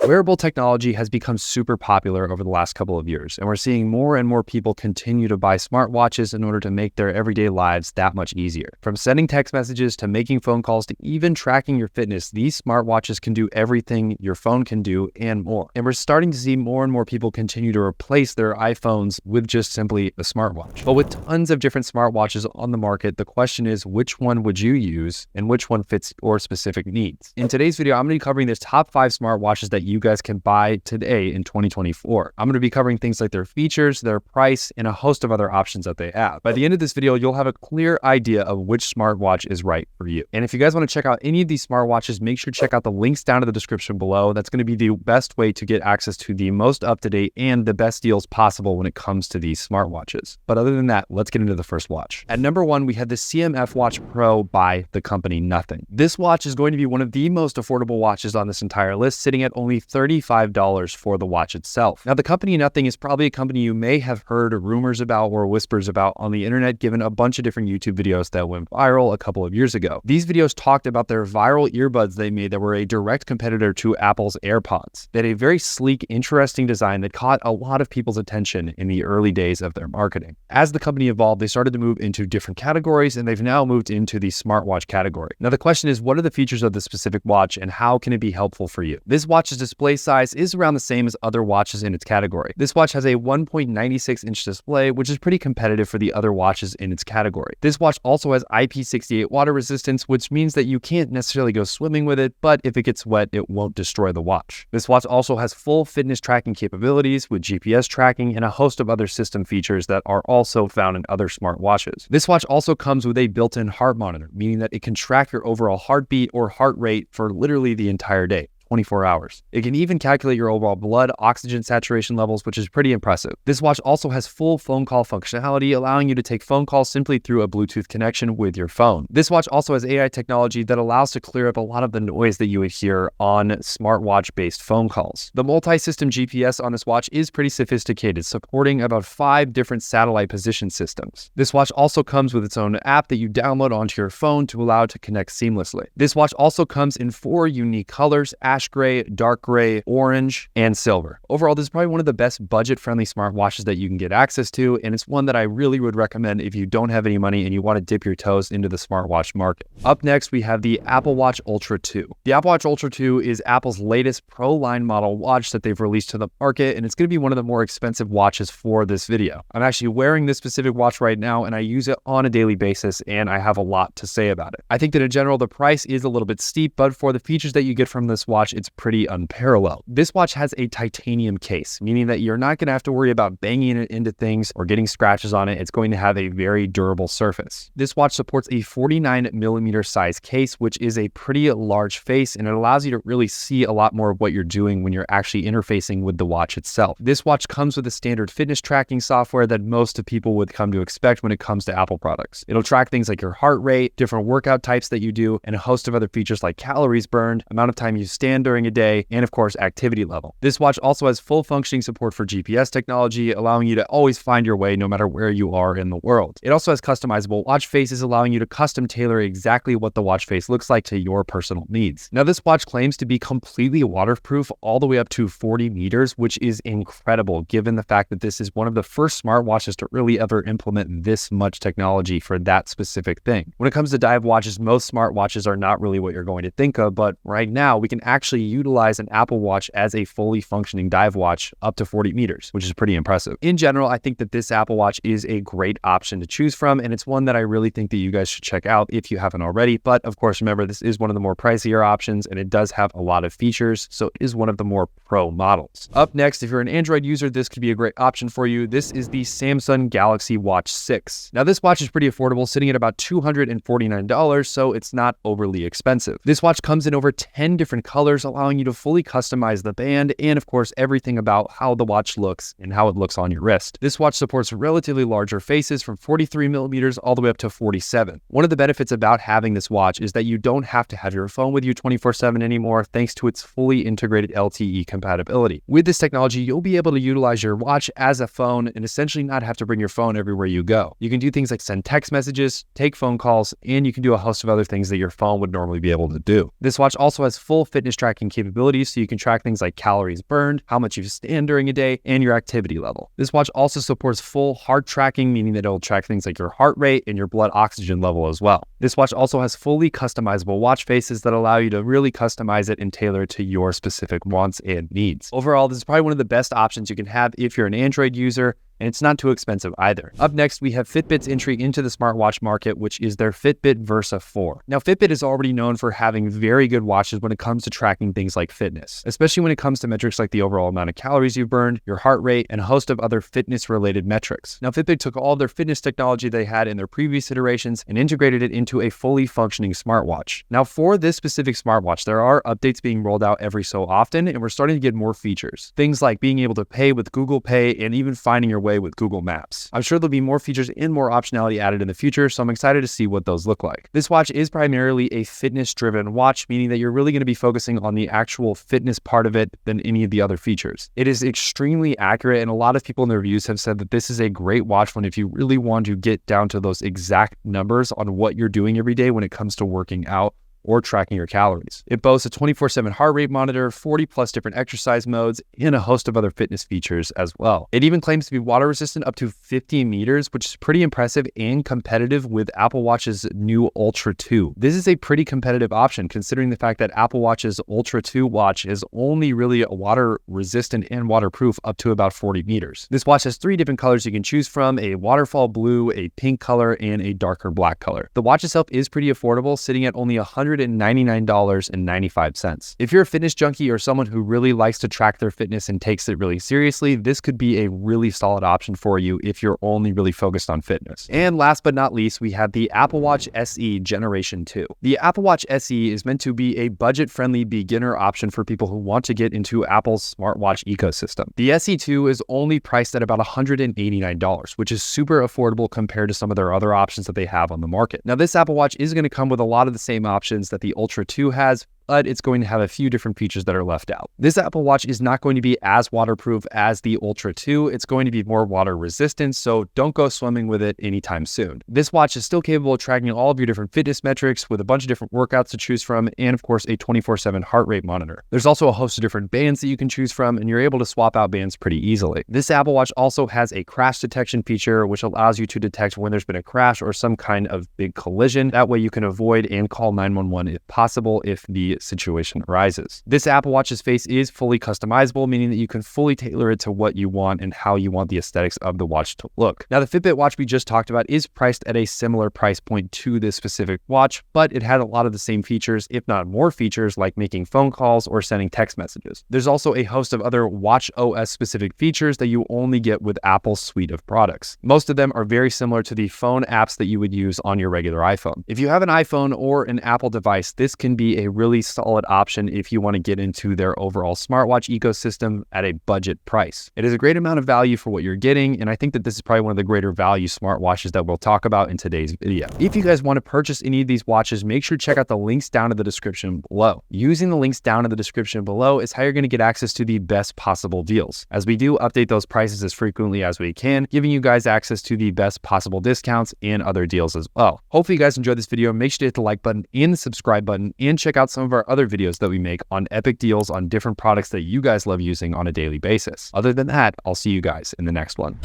Wearable technology has become super popular over the last couple of years, and we're seeing more and more people continue to buy smartwatches in order to make their everyday lives that much easier. From sending text messages to making phone calls to even tracking your fitness, these smartwatches can do everything your phone can do and more. And we're starting to see more and more people continue to replace their iPhones with just simply a smartwatch. But with tons of different smartwatches on the market, the question is, which one would you use and which one fits your specific needs? In today's video, I'm going to be covering the top 5 smartwatches that you guys can buy today in 2024. I'm going to be covering things like their features, their price, and a host of other options that they have. By the end of this video, you'll have a clear idea of which smartwatch is right for you. And if you guys want to check out any of these smartwatches, make sure to check out the links down in the description below. That's going to be the best way to get access to the most up-to-date and the best deals possible when it comes to these smartwatches. But other than that, let's get into the first watch. At number 1, we have the CMF Watch Pro by the company Nothing. This watch is going to be one of the most affordable watches on this entire list, sitting at only $35 for the watch itself. Now, the company Nothing is probably a company you may have heard rumors about or whispers about on the internet, given a bunch of different YouTube videos that went viral a couple of years ago. These videos talked about their viral earbuds they made that were a direct competitor to Apple's AirPods. They had a very sleek, interesting design that caught a lot of people's attention in the early days of their marketing. As the company evolved, they started to move into different categories, and they've now moved into the smartwatch category. Now, the question is, what are the features of this specific watch and how can it be helpful for you? This watch's display size is around the same as other watches in its category. This watch has a 1.96-inch display, which is pretty competitive for the other watches in its category. This watch also has IP68 water resistance, which means that you can't necessarily go swimming with it, but if it gets wet, it won't destroy the watch. This watch also has full fitness tracking capabilities with GPS tracking and a host of other system features that are also found in other smartwatches. This watch also comes with a built-in heart monitor, meaning that it can track your overall heartbeat or heart rate for literally the entire day. 24 hours. It can even calculate your overall blood oxygen saturation levels, which is pretty impressive. This watch also has full phone call functionality, allowing you to take phone calls simply through a Bluetooth connection with your phone. This watch also has AI technology that allows to clear up a lot of the noise that you would hear on smartwatch-based phone calls. The multi-system GPS on this watch is pretty sophisticated, supporting about 5 different satellite position systems. This watch also comes with its own app that you download onto your phone to allow it to connect seamlessly. This watch also comes in 4 unique colors: ash gray, dark gray, orange, and silver. Overall, this is probably one of the best budget-friendly smartwatches that you can get access to, and it's one that I really would recommend if you don't have any money and you want to dip your toes into the smartwatch market. Up next, we have the Apple Watch Ultra 2. The Apple Watch Ultra 2 is Apple's latest Pro line model watch that they've released to the market, and it's going to be one of the more expensive watches for this video. I'm actually wearing this specific watch right now, and I use it on a daily basis, and I have a lot to say about it. I think that in general, the price is a little bit steep, but for the features that you get from this watch, it's pretty unparalleled. This watch has a titanium case, meaning that you're not going to have to worry about banging it into things or getting scratches on it. It's going to have a very durable surface. This watch supports a 49mm size case, which is a pretty large face, and it allows you to really see a lot more of what you're doing when you're actually interfacing with the watch itself. This watch comes with a standard fitness tracking software that most people would come to expect when it comes to Apple products. It'll track things like your heart rate, different workout types that you do, and a host of other features like calories burned, amount of time you stand during a day, and of course, activity level. This watch also has full functioning support for GPS technology, allowing you to always find your way no matter where you are in the world. It also has customizable watch faces, allowing you to custom tailor exactly what the watch face looks like to your personal needs. Now, this watch claims to be completely waterproof all the way up to 40 meters, which is incredible given the fact that this is one of the first smartwatches to really ever implement this much technology for that specific thing. When it comes to dive watches, most smartwatches are not really what you're going to think of, but right now we can actually utilize an Apple Watch as a fully functioning dive watch up to 40 meters, which is pretty impressive. In general, I think that this Apple Watch is a great option to choose from, and it's one that I really think that you guys should check out if you haven't already. But of course, remember, this is one of the more pricier options, and it does have a lot of features, so it is one of the more pro models. Up next, if you're an Android user, this could be a great option for you. This is the Samsung Galaxy Watch 6. Now, this watch is pretty affordable, sitting at about $249, so it's not overly expensive. This watch comes in over 10 different colors, allowing you to fully customize the band and, of course, everything about how the watch looks and how it looks on your wrist. This watch supports relatively larger faces from 43mm all the way up to 47. One of the benefits about having this watch is that you don't have to have your phone with you 24/7 anymore, thanks to its fully integrated LTE compatibility. With this technology, you'll be able to utilize your watch as a phone and essentially not have to bring your phone everywhere you go. You can do things like send text messages, take phone calls, and you can do a host of other things that your phone would normally be able to do. This watch also has full fitness tracking tracking capabilities so you can track things like calories burned, how much you stand during a day, and your activity level. This watch also supports full heart tracking, meaning that it'll track things like your heart rate and your blood oxygen level as well. This watch also has fully customizable watch faces that allow you to really customize it and tailor it to your specific wants and needs. Overall, this is probably one of the best options you can have if you're an Android user, and it's not too expensive either. Up next, we have Fitbit's entry into the smartwatch market, which is their Fitbit Versa 4. Now, Fitbit is already known for having very good watches when it comes to tracking things like fitness, especially when it comes to metrics like the overall amount of calories you've burned, your heart rate, and a host of other fitness-related metrics. Now, Fitbit took all their fitness technology they had in their previous iterations and integrated it into a fully functioning smartwatch. Now, for this specific smartwatch, there are updates being rolled out every so often, and we're starting to get more features. Things like being able to pay with Google Pay and even finding your way with Google Maps. I'm sure there'll be more features and more optionality added in the future, so I'm excited to see what those look like. This watch is primarily a fitness-driven watch, meaning that you're really going to be focusing on the actual fitness part of it than any of the other features. It is extremely accurate, and a lot of people in their reviews have said that this is a great watch when if you really want to get down to those exact numbers on what you're doing every day when it comes to working out or tracking your calories. It boasts a 24/7 heart rate monitor, 40 plus different exercise modes, and a host of other fitness features as well. It even claims to be water resistant up to 50 meters, which is pretty impressive and competitive with Apple Watch's new Ultra 2. This is a pretty competitive option considering the fact that Apple Watch's Ultra 2 watch is only really water resistant and waterproof up to about 40 meters. This watch has 3 different colors you can choose from: a waterfall blue, a pink color, and a darker black color. The watch itself is pretty affordable, sitting at only $199.95. If you're a fitness junkie or someone who really likes to track their fitness and takes it really seriously, this could be a really solid option for you if you're only really focused on fitness. And last but not least, we have the Apple Watch SE Generation 2. The Apple Watch SE is meant to be a budget-friendly beginner option for people who want to get into Apple's smartwatch ecosystem. The SE2 is only priced at about $189, which is super affordable compared to some of their other options that they have on the market. Now, this Apple Watch is going to come with a lot of the same options that the Ultra 2 has, but it's going to have a few different features that are left out. This Apple Watch is not going to be as waterproof as the Ultra 2. It's going to be more water resistant, so don't go swimming with it anytime soon. This watch is still capable of tracking all of your different fitness metrics with a bunch of different workouts to choose from, and of course a 24/7 heart rate monitor. There's also a host of different bands that you can choose from, and you're able to swap out bands pretty easily. This Apple Watch also has a crash detection feature, which allows you to detect when there's been a crash or some kind of big collision. That way you can avoid and call 911 if possible if the situation arises. This Apple Watch's face is fully customizable, meaning that you can fully tailor it to what you want and how you want the aesthetics of the watch to look. Now, the Fitbit watch we just talked about is priced at a similar price point to this specific watch, but it had a lot of the same features, if not more features, like making phone calls or sending text messages. There's also a host of other watch OS specific features that you only get with Apple's suite of products. Most of them are very similar to the phone apps that you would use on your regular iPhone. If you have an iPhone or an Apple device, this can be a really solid option if you want to get into their overall smartwatch ecosystem at a budget price. It is a great amount of value for what you're getting, and I think that this is probably one of the greater value smartwatches that we'll talk about in today's video. If you guys want to purchase any of these watches, make sure to check out the links down in the description below. Using the links down in the description below is how you're going to get access to the best possible deals, as we do update those prices as frequently as we can, giving you guys access to the best possible discounts and other deals as well. Hopefully you guys enjoyed this video. Make sure to hit the like button and the subscribe button, and check out some of our other videos that we make on epic deals on different products that you guys love using on a daily basis. Other than that, I'll see you guys in the next one.